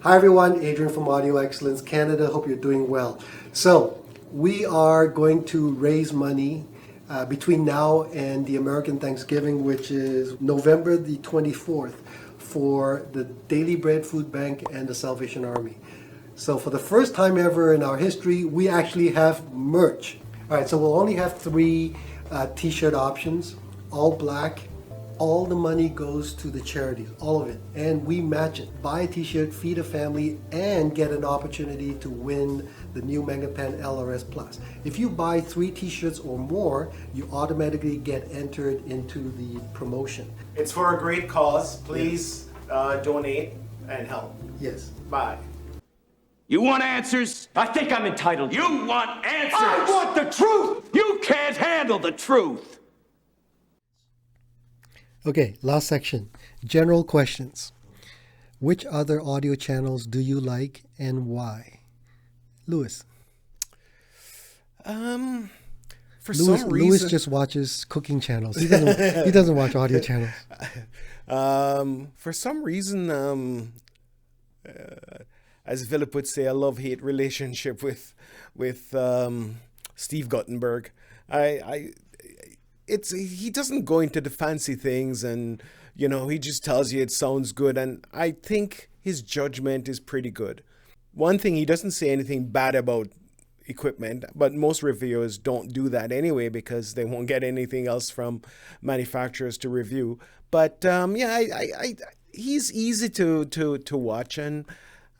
Hi everyone, Adrian from Audio Excellence Canada. Hope you're doing well. So we are going to raise money between now and the American Thanksgiving, which is November the 24th, for the Daily Bread Food Bank and the Salvation Army. So for the first time ever in our history, we actually have merch. All right, so we'll only have three t-shirt options, all black. All the money goes to the charities, all of it. And we match it. Buy a t-shirt, feed a family, and get an opportunity to win the new Magnepan LRS Plus. If you buy 3 t-shirts or more, you automatically get entered into the promotion. It's for a great cause. Please donate and help. Yes. Bye. You want answers? I think I'm entitled. You want answers? I want the truth! You can't handle the truth! Okay, last section. General questions. Which other audio channels do you like and why? Louis. For some reason, Louis just watches cooking channels. He doesn't watch audio channels. For some reason, as Philip would say, a love-hate relationship with Steve Guttenberg. He doesn't go into the fancy things, and he just tells you it sounds good, and I think his judgment is pretty good. One thing, he doesn't say anything bad about equipment, but most reviewers don't do that anyway because they won't get anything else from manufacturers to review. But he's easy to watch, and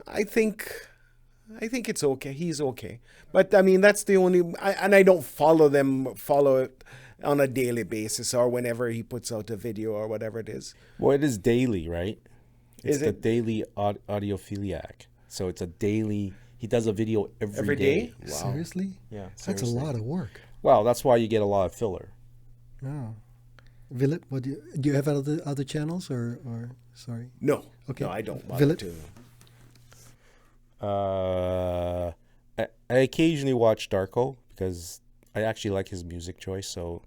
I think it's okay. He's okay. But I mean, that's the only, I don't follow it on a daily basis or whenever he puts out a video or whatever it is. Well, it is daily, right? It's the it? Daily Audiophiliac. So it's a daily, he does a video every day. Wow. Seriously? Yeah. That's a lot of work. Well, that's why you get a lot of filler. Oh. Villet, what do you have other channels or sorry? No. Okay. No, I don't bother Villet? I occasionally watch Darko because I actually like his music choice. So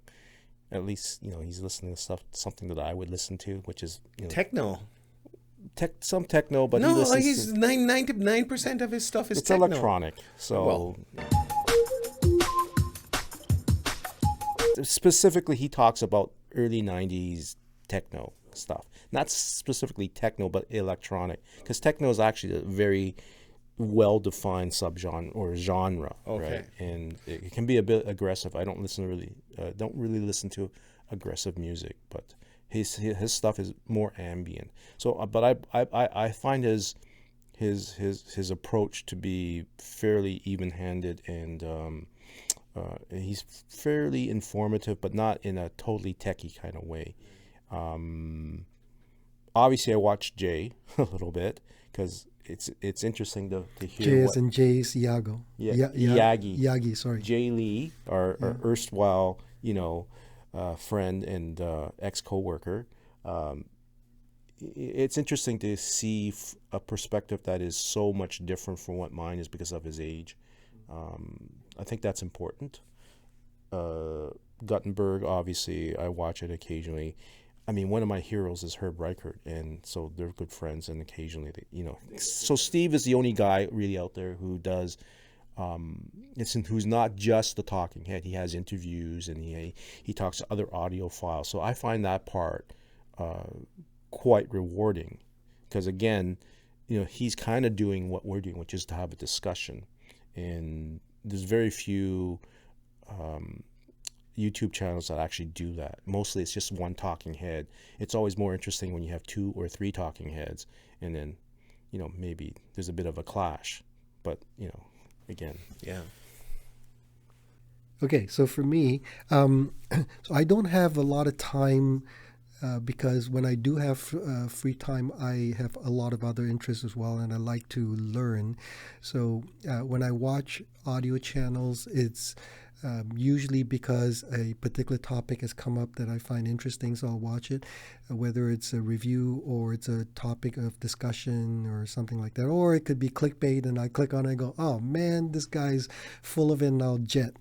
at least, he's listening to something that I would listen to, which is, Techno. some techno, but No, he listens he's 99% of his stuff is it's techno. electronic. So specifically, he talks about early 90s techno stuff. Not specifically techno, but electronic. Because techno is actually a very well-defined subgenre or genre, Okay. right? And it can be a bit aggressive. I don't really listen to aggressive music, but his stuff is more ambient. So, but I find his approach to be fairly even-handed, and he's fairly informative, but not in a totally techie kind of way. Obviously, I watch Jay a little bit because it's interesting to hear. Jay as in Jay's Iago. Yagi. Yagi, sorry. Jay Lee, our erstwhile, friend and ex-coworker. It's interesting to see a perspective that is so much different from what mine is because of his age. I think that's important. Guttenberg, obviously, I watch it occasionally. I mean, one of my heroes is Herb Reichert, and so they're good friends, and occasionally, So Steve is the only guy really out there who does, who's not just the talking head. He has interviews, and he talks to other audiophiles. So I find that part quite rewarding, because again, he's kind of doing what we're doing, which is to have a discussion. And there's very few YouTube channels that actually do that. Mostly it's just one talking head. It's always more interesting when you have 2 or 3 talking heads, and then maybe there's a bit of a clash, but again, Yeah. Okay, so for me, so I don't have a lot of time because when I do have free time, I have a lot of other interests as well, and I like to learn. So when I watch audio channels, it's usually because a particular topic has come up that I find interesting, so I'll watch it, whether it's a review or it's a topic of discussion or something like that. Or it could be clickbait, and I click on it and go, oh man, this guy's full of it, and I'll jet.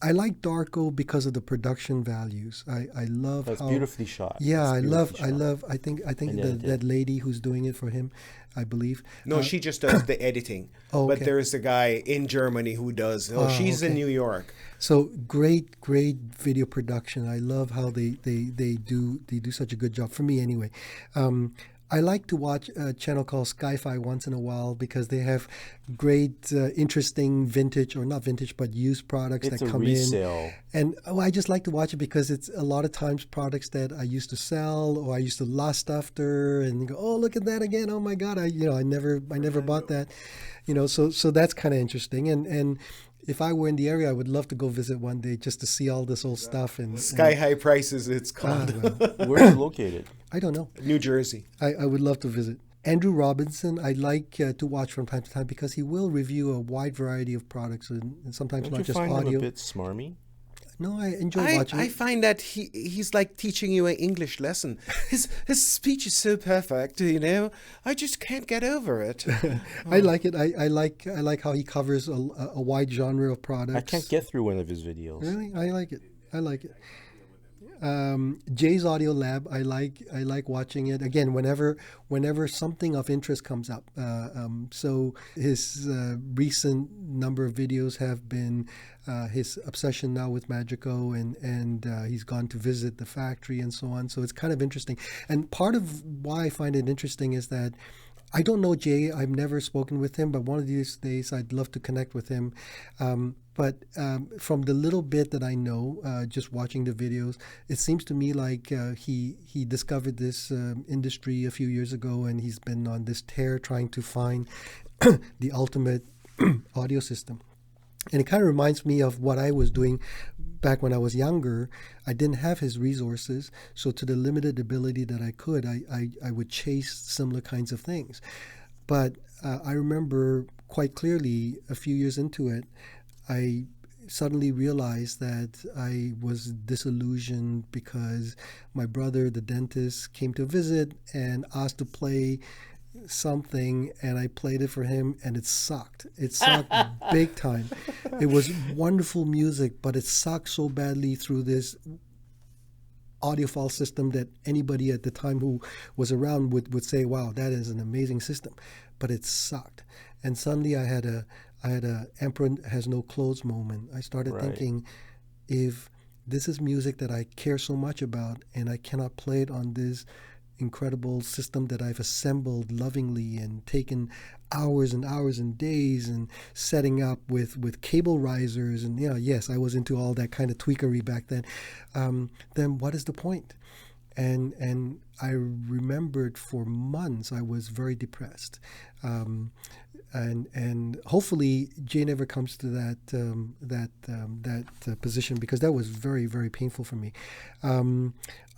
I like Darko because of the production values. I love That's how beautifully shot. Yeah, That's I beautifully love. shot. I think And that lady who's doing it for him, I believe. No, she just does the editing. Oh, But okay. there is a guy in Germany who does. Oh, she's in okay. New York. So great video production. I love how they do such a good job for me anyway. I like to watch a channel called Sci-Fi once in a while because they have great, interesting vintage or not vintage but used products It's that a come resale. in. And I just like to watch it because it's a lot of times products that I used to sell or I used to lust after, and you go, oh, look at that again! Oh my God! I never bought that. So that's kind of interesting. And if I were in the area, I would love to go visit one day just to see all this old stuff. And Sky High Prices, it's called. Where is it located? I don't know. New Jersey. I would love to visit. Andrew Robinson, I like to watch from time to time because he will review a wide variety of products and sometimes Don't not you just find audio. him a bit smarmy? No, I enjoy watching I it. find that he's like teaching you an English lesson. His speech is so perfect, I just can't get over it. I like it. I like how he covers a wide genre of products. I can't get through one of his videos. Really, I like it. Jay's Audio Lab, I like watching it again whenever something of interest comes up. So his recent number of videos have been his obsession now with Magico, and he's gone to visit the factory and so on. So it's kind of interesting. And part of why I find it interesting is that I don't know Jay. I've never spoken with him, but one of these days I'd love to connect with him. But from the little bit that I know, just watching the videos, it seems to me like he discovered this industry a few years ago, and he's been on this tear trying to find the ultimate audio system. And it kind of reminds me of what I was doing back when I was younger. I didn't have his resources, so to the limited ability that I could, I would chase similar kinds of things. But I remember quite clearly a few years into it, I suddenly realized that I was disillusioned because my brother, the dentist, came to visit and asked to play something, and I played it for him, and it sucked. It sucked big time. It was wonderful music, but it sucked so badly through this audiophile system that anybody at the time who was around would say, wow, that is an amazing system. But it sucked. And suddenly I had a Emperor Has No Clothes moment. I started thinking, if this is music that I care so much about and I cannot play it on this incredible system that I've assembled lovingly and taken hours and hours and days and setting up with cable risers, and yes, I was into all that kind of tweakery back then, then what is the point? And I remembered for months I was very depressed. And hopefully Jay never comes to that position, because that was very, very painful for me.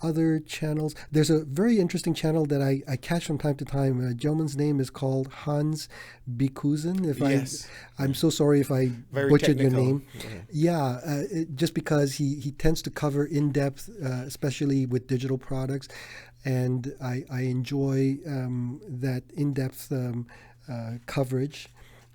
Other channels, there's a very interesting channel that I catch from time to time. A gentleman's name is called Hans Bikusen. Yes. I'm so sorry if I Very butchered technical. your name. Just because he tends to cover in depth, especially with digital products, and I enjoy that in depth coverage.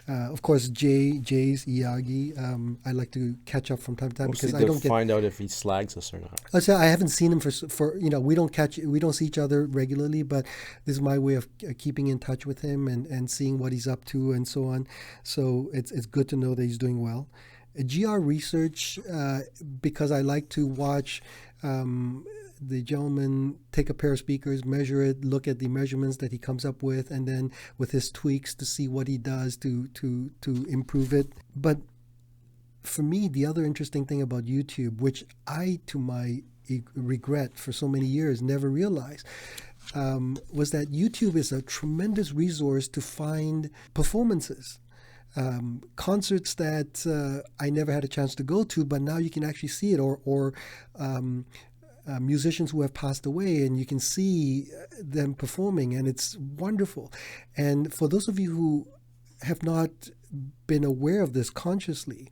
Of course, Jay's Iyagi. I like to catch up from time to time Mostly because I don't to get. find out if he slags us or not. Let's say I haven't seen him for we don't see each other regularly, but this is my way of keeping in touch with him and seeing what he's up to and so on. So it's good to know that he's doing well. GR Research, because I like to watch the gentleman take a pair of speakers, measure it, look at the measurements that he comes up with, and then with his tweaks to see what he does to improve it. But for me, the other interesting thing about YouTube, which I, to my regret for so many years, never realized, was that YouTube is a tremendous resource to find performances. Concerts that I never had a chance to go to, but now you can actually see it, or musicians who have passed away, and you can see them performing, and it's wonderful. And for those of you who have not been aware of this consciously,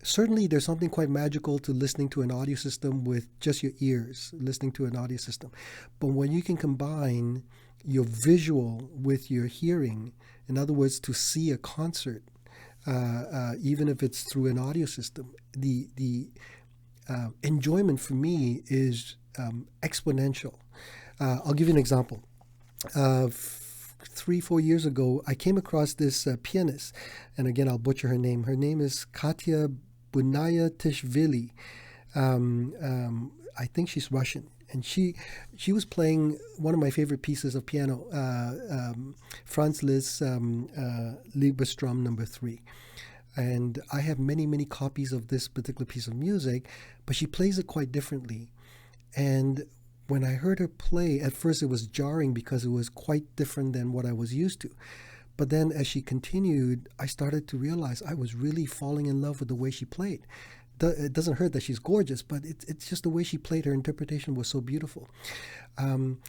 certainly there's something quite magical to listening to an audio system with just your ears, listening to an audio system. But when you can combine your visual with your hearing, in other words, to see a concert, even if it's through an audio system. The enjoyment for me is exponential. I'll give you an example. 3-4 years ago, I came across this pianist, and again, I'll butcher her name. Her name is Katya Bunaya-Tishvili. I think she's Russian, and she was playing one of my favorite pieces of piano, Franz Liszt's Liebestraum No. 3. And I have many copies of this particular piece of music, but she plays it quite differently. And when I heard her play, at first it was jarring because it was quite different than what I was used to. But then as she continued, I started to realize I was really falling in love with the way she played. It doesn't hurt that she's gorgeous, but it's just the way she played. Her interpretation was so beautiful.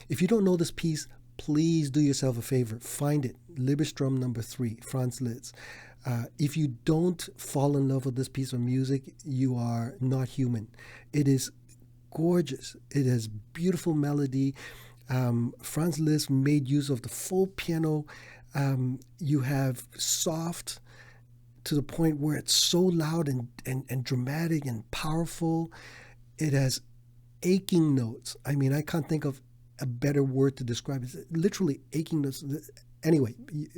If you don't know this piece, please do yourself a favor. Find it. Liebestraum No. 3, Franz Liszt. If you don't fall in love with this piece of music, you are not human. It is gorgeous. It has beautiful melody. Franz Liszt made use of the full piano. You have soft to the point where it's so loud and dramatic and powerful. It has aching notes. I mean, I can't think of a better word to describe it. It's literally aching notes. Anyway,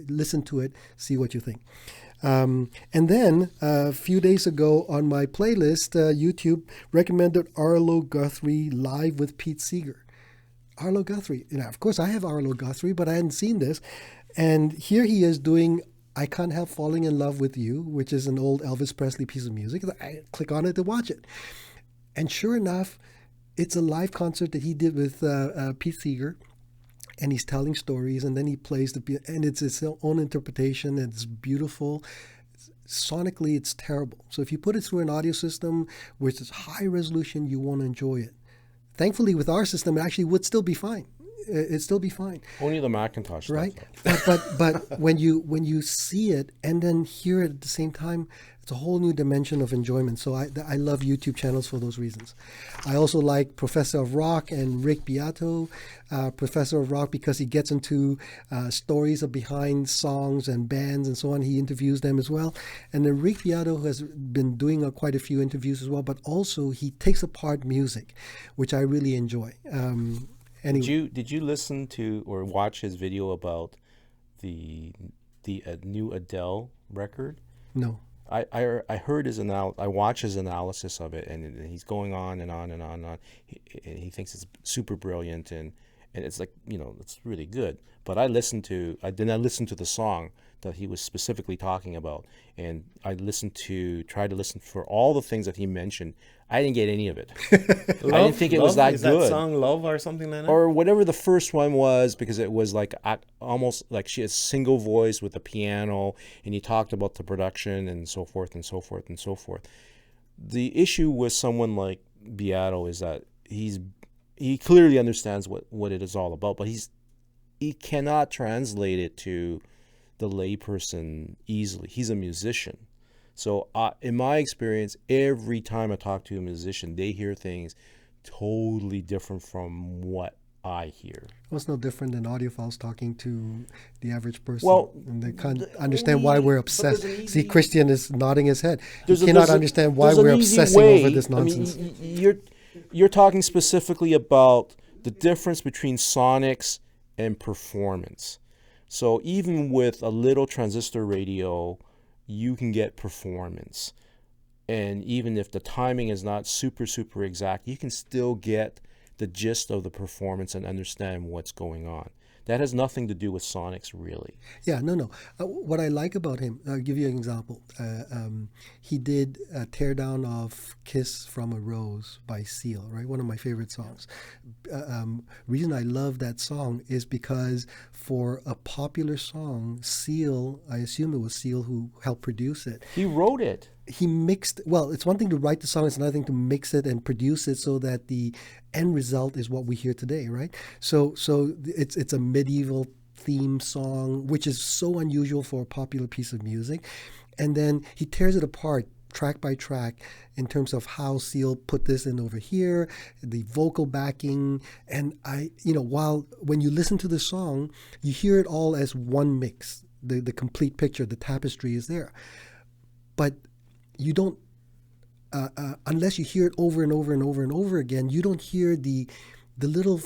listen to it, see what you think. And then a few days ago on my playlist, YouTube recommended Arlo Guthrie live with Pete Seeger. Arlo Guthrie. Of course, I have Arlo Guthrie, but I hadn't seen this. And here he is doing I Can't Help Falling in Love with You, which is an old Elvis Presley piece of music. I click on it to watch it. And sure enough, it's a live concert that he did with Pete Seeger. And he's telling stories, and then he plays and it's his own interpretation, and it's beautiful. Sonically, it's terrible. So if you put it through an audio system, which is high resolution, you won't enjoy it. Thankfully, with our system, it actually would still be fine. It'd still be fine. Only the Macintosh, right? Stuff, but when you see it and then hear it at the same time, it's a whole new dimension of enjoyment. So I love YouTube channels for those reasons. I also like Professor of Rock and Rick Beato. Professor of Rock because he gets into stories of behind songs and bands and so on. He interviews them as well. And then Rick Beato has been doing quite a few interviews as well, but also he takes apart music, which I really enjoy. Anyway. Did you listen to or watch his video about the new Adele record? No. I heard I watched his analysis of it, and he's going on and on and on and on. He thinks it's super brilliant, and it's like, it's really good. But I listened to the song that he was specifically talking about, and I tried to listen for all the things that he mentioned. I didn't get any of it. I didn't think it was that is good. That song Love or something like that? Or whatever the first one was, because it was like almost like she has single voice with the piano, and he talked about the production and so forth and so forth and so forth. The issue with someone like Beato is that he clearly understands what it is all about, but he cannot translate it to the layperson easily. He's a musician. So in my experience, every time I talk to a musician, they hear things totally different from what I hear. Well, it's no different than audiophiles talking to the average person. Well, and they can't understand why we're obsessed. See, Christian is nodding his head. He There's cannot understand why we're obsessing over this nonsense. I mean, you're talking specifically about the difference between sonics and performance. So even with a little transistor radio, you can get performance. And even if the timing is not super, super exact, you can still get the gist of the performance and understand what's going on. That has nothing to do with sonics, really. Yeah, no. What I like about him, I'll give you an example. He did a teardown of Kiss from a Rose by Seal, right? One of my favorite songs. Reason I love that song is because for a popular song, Seal, I assume it was Seal who helped produce it. He wrote it. He mixed, well, it's one thing to write the song, it's another thing to mix it and produce it so that the end result is what we hear today, right? So it's a medieval theme song, which is so unusual for a popular piece of music. And then he tears it apart track by track in terms of how Seal put this in over here, the vocal backing. And when you listen to the song, you hear it all as one mix. The complete picture, the tapestry is there. but you don't, unless you hear it over and over and over and over again, you don't hear the little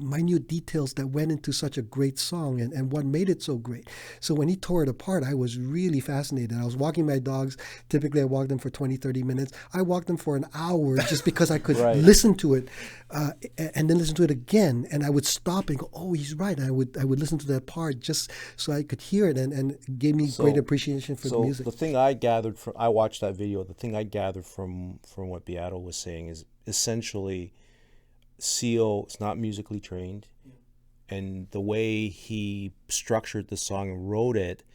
minute details that went into such a great song and what made it so great. So when he tore it apart, I was really fascinated. I was walking my dogs. Typically, I walk them for 20, 30 minutes. I walked them for an hour just because I could listen to it and then listen to it again. And I would stop and go, oh, he's right. And I would listen to that part just so I could hear it, and it gave me great appreciation for the music. So the thing I gathered from, I watched that video, the thing I gathered from what Beato was saying is essentially Seal is not musically trained, and the way he structured the song and wrote it,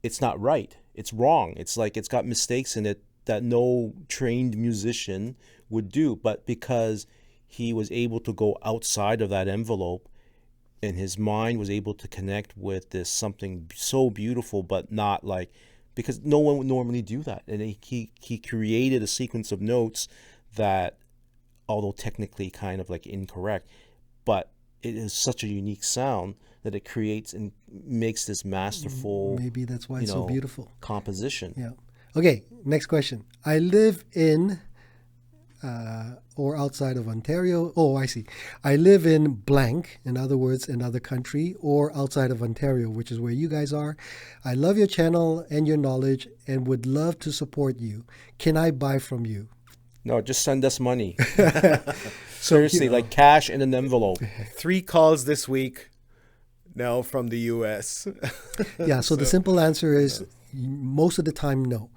it's not right. It's wrong. It's like it's got mistakes in it that no trained musician would do. But because he was able to go outside of that envelope, and his mind was able to connect with this something so beautiful, but not like, because no one would normally do that. And he created a sequence of notes that, although technically kind of like incorrect, but it is such a unique sound that it creates and makes this masterful, maybe that's why it's so beautiful, composition. Yeah. Okay, next question. I live in or outside of Ontario. Oh, I see. I live in blank, in other words, another country, or outside of Ontario, which is where you guys are. I love your channel and your knowledge and would love to support you. Can I buy from you? No, just send us money. Seriously, like cash in an envelope. 3 calls this week now from the U.S. Yeah, so the simple answer is most of the time, no.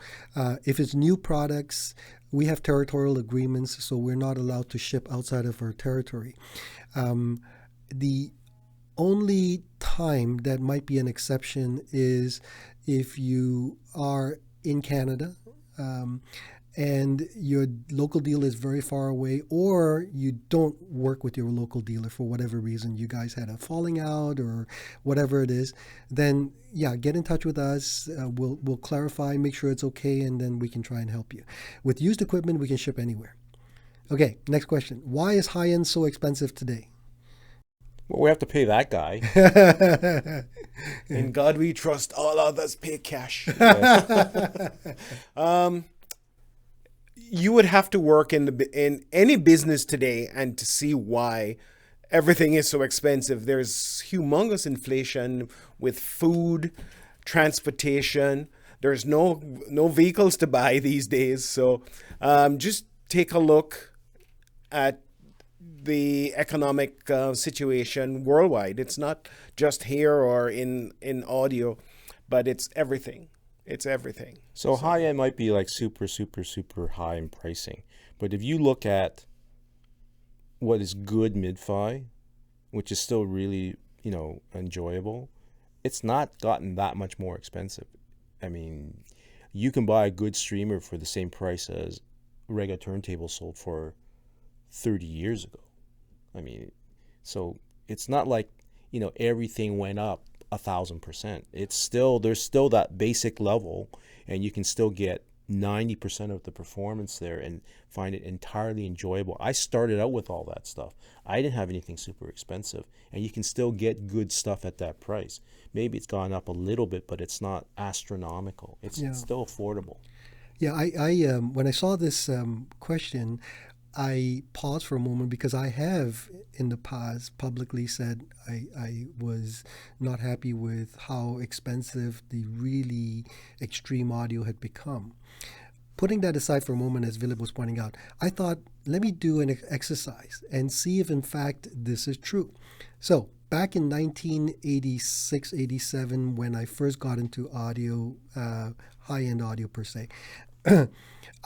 If it's new products, we have territorial agreements, so we're not allowed to ship outside of our territory. The only time that might be an exception is if you are in Canada, and your local dealer is very far away, or you don't work with your local dealer for whatever reason, you guys had a falling out or whatever it is, then yeah, get in touch with us. We'll clarify, make sure it's okay, and then we can try and help you. With used equipment, we can ship anywhere. Okay, next question. Why is high-end so expensive today? Well, we have to pay that guy. In God we trust, all others pay cash. You would have to work in any business today and to see why everything is so expensive. There's humongous inflation with food, transportation. There's no vehicles to buy these days. So just take a look at the economic situation worldwide. It's not just here or in audio, but it's everything. It's everything. So high-end might be like super, super, super high in pricing. But if you look at what is good mid-fi, which is still really, enjoyable, it's not gotten that much more expensive. I mean, you can buy a good streamer for the same price as regular turntable sold for 30 years ago. I mean, so it's not like, everything went up 1,000%. There's still that basic level, and you can still get 90% of the performance there and find it entirely enjoyable. I started out with all that stuff. I didn't have anything super expensive, and you can still get good stuff at that price. Maybe it's gone up a little bit, but it's not astronomical. It's still affordable. Yeah, I when I saw this question, I paused for a moment because I have in the past publicly said I was not happy with how expensive the really extreme audio had become. Putting that aside for a moment, as Philip was pointing out, I thought, let me do an exercise and see if in fact this is true. So back in 1986, 87, when I first got into audio, high-end audio per se,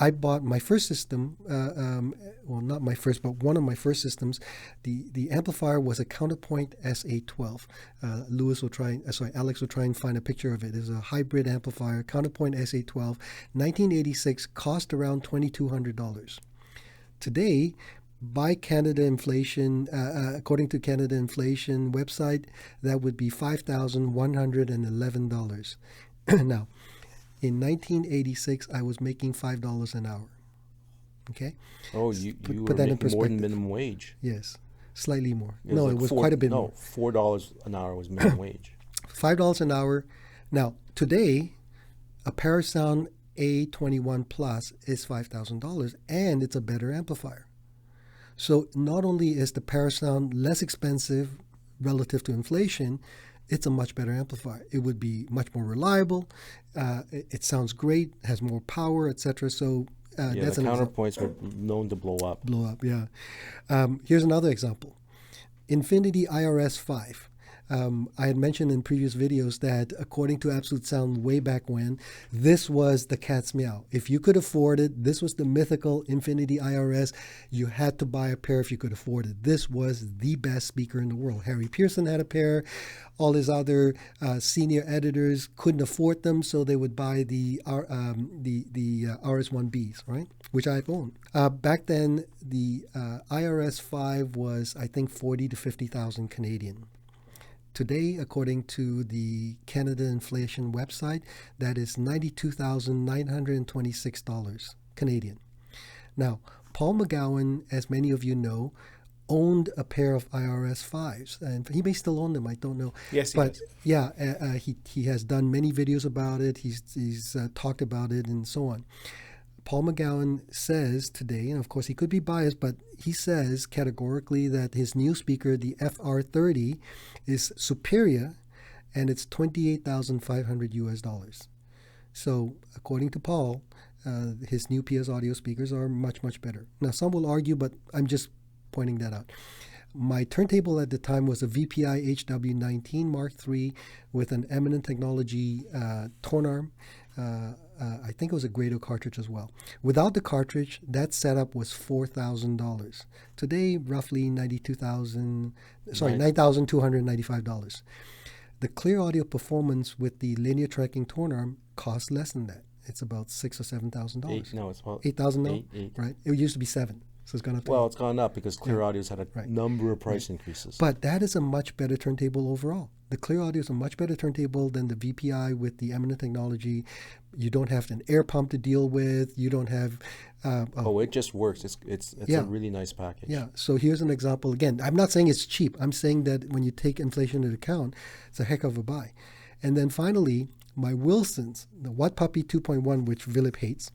I bought my first system, well, not my first, but one of my first systems. The amplifier was a Counterpoint SA12. Alex will try and find a picture of it. It's a hybrid amplifier, Counterpoint SA12, 1986, cost around $2,200. Today, by Canada inflation, according to Canada Inflation website, that would be $5,111. Now, in 1986, I was making $5 an hour. Okay. Oh, you put were that in making more than perspective. Minimum wage. Yes, slightly more. It was Quite a bit more. No, $4 an hour was minimum wage. $5 an hour. Now, today, A Parasound A21 Plus is $5,000, and it's a better amplifier. So not only is the Parasound less expensive relative to inflation, it's a much better amplifier. It would be much more reliable. It sounds great, has more power, etc. So that's the an counterpoints were known to blow up. Yeah. Here's another example. Infinity IRS 5. I had mentioned in previous videos that according to Absolute Sound way back when, this was the cat's meow. If you could afford it, this was the mythical Infinity IRS. You had to buy a pair if you could afford it. This was the best speaker in the world. Harry Pearson had a pair. All his other senior editors couldn't afford them, so they would buy the RS1Bs, right? Which I've owned. Back then, the IRS 5 was, I think, 40 to 50,000 Canadian. Today, according to the Canada Inflation website, that is $92,926 Canadian. Now, Paul McGowan, as many of you know, owned a pair of IRS 5s, and he may still own them. I don't know. Yes, he but does. yeah, he has done many videos about it. He's talked about it and so on. Paul McGowan says today, and of course he could be biased, but he says categorically that his new speaker, the FR30, is superior, and it's $28,500 US. So according to Paul, his new PS audio speakers are much, much better. Now some will argue, but I'm just pointing that out. My turntable at the time was a VPI HW19 Mark III with an Eminent Technology tone arm. I think it was a Grado cartridge as well. Without the cartridge, that setup was $4,000. Today, roughly $9,295. The clear audio performance with the linear tracking tone arm costs less than that. It's about $6,000 or $7,000. No, it's about $8,000 now, eight. right? It used to be $7,000, so it's gone up to Well, $8,000. it's gone up because Clear Audio's had a number of price increases. But that is a much better turntable overall. The Clear Audio is a much better turntable than the VPI with the Eminent Technology. You don't have an air pump to deal with. You don't have... it just works. It's a really nice package. Yeah, so here's an example. Again, I'm not saying it's cheap. I'm saying that when you take inflation into account, it's a heck of a buy. And then finally, my Wilsons, the What Puppy 2.1, which Philip hates,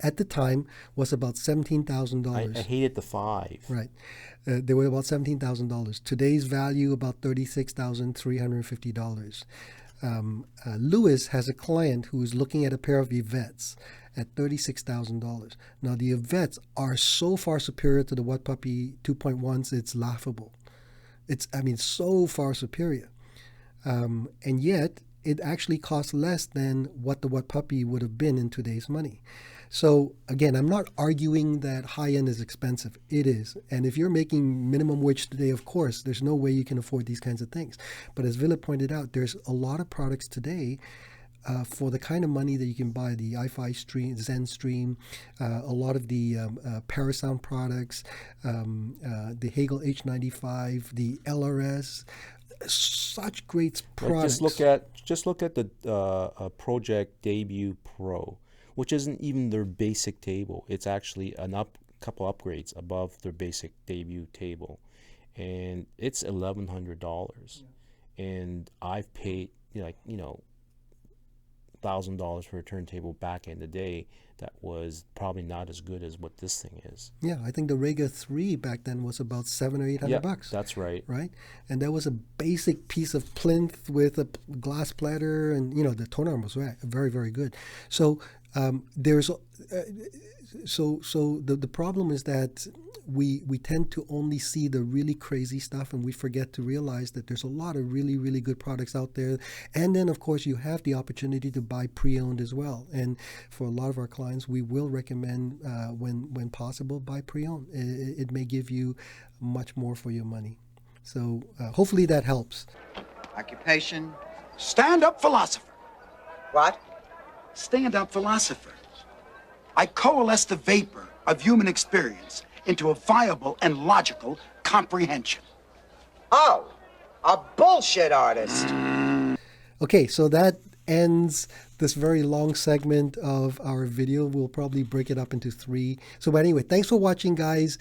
at the time was about $17,000. I hated the 5. Right. They were about $17,000. Today's value, about $36,350. Lewis has a client who is looking at a pair of Yvettes at $36,000. Now, the Yvettes are so far superior to the What Puppy 2.1s, it's laughable. It's so far superior. And yet, it actually costs less than what the What Puppy would have been in today's money. So again, I'm not arguing that high-end is expensive. It is. And if you're making minimum wage today, of course, there's no way you can afford these kinds of things. But as Villa pointed out, there's a lot of products today for the kind of money that you can buy, the Hifi Stream, Zen Stream, a lot of the Parasound products, the Hagel H95, the LRS, such great products. Just look at the Project Debut Pro, which isn't even their basic table. It's actually couple upgrades above their basic debut table, and it's $1,100. And I've paid $1,000 for a turntable back in the day that was probably not as good as what this thing is. Yeah, I think the Rega 3 back then was about $700 or $800. That's right. Right, and that was a basic piece of plinth with a glass platter, and the tone arm was very, very good. So the problem is that we tend to only see the really crazy stuff, and we forget to realize that there's a lot of really, really good products out there. And then, of course, you have the opportunity to buy pre-owned as well. And for a lot of our clients, we will recommend, when possible, buy pre-owned. It may give you much more for your money. So hopefully that helps. Occupation? Stand-up philosopher. What? Stand-up philosopher. I coalesce the vapor of human experience into a viable and logical comprehension. Oh, a bullshit artist. Okay, so that ends this very long segment of our video. We'll probably break it up into 3. So, but anyway, thanks for watching, guys.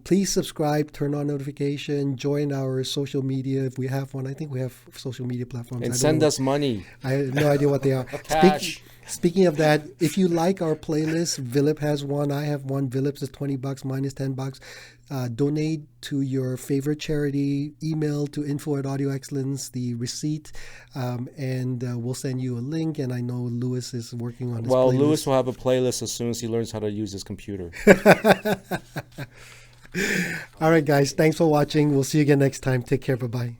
Please subscribe, turn on notification, join our social media if we have one. I think we have social media platforms. And I don't send know. us money. I have no idea what they are. Cash. Speaking of that, if you like our playlist, Philip has one. I have one. Philip's is $20. Mine is $10. Donate to your favorite charity. Email to info@audioexcellence, the receipt, and we'll send you a link. And I know Lewis is working on his Well, playlist. Lewis will have a playlist as soon as he learns how to use his computer. All right, guys. Thanks for watching. We'll see you again next time. Take care. Bye-bye.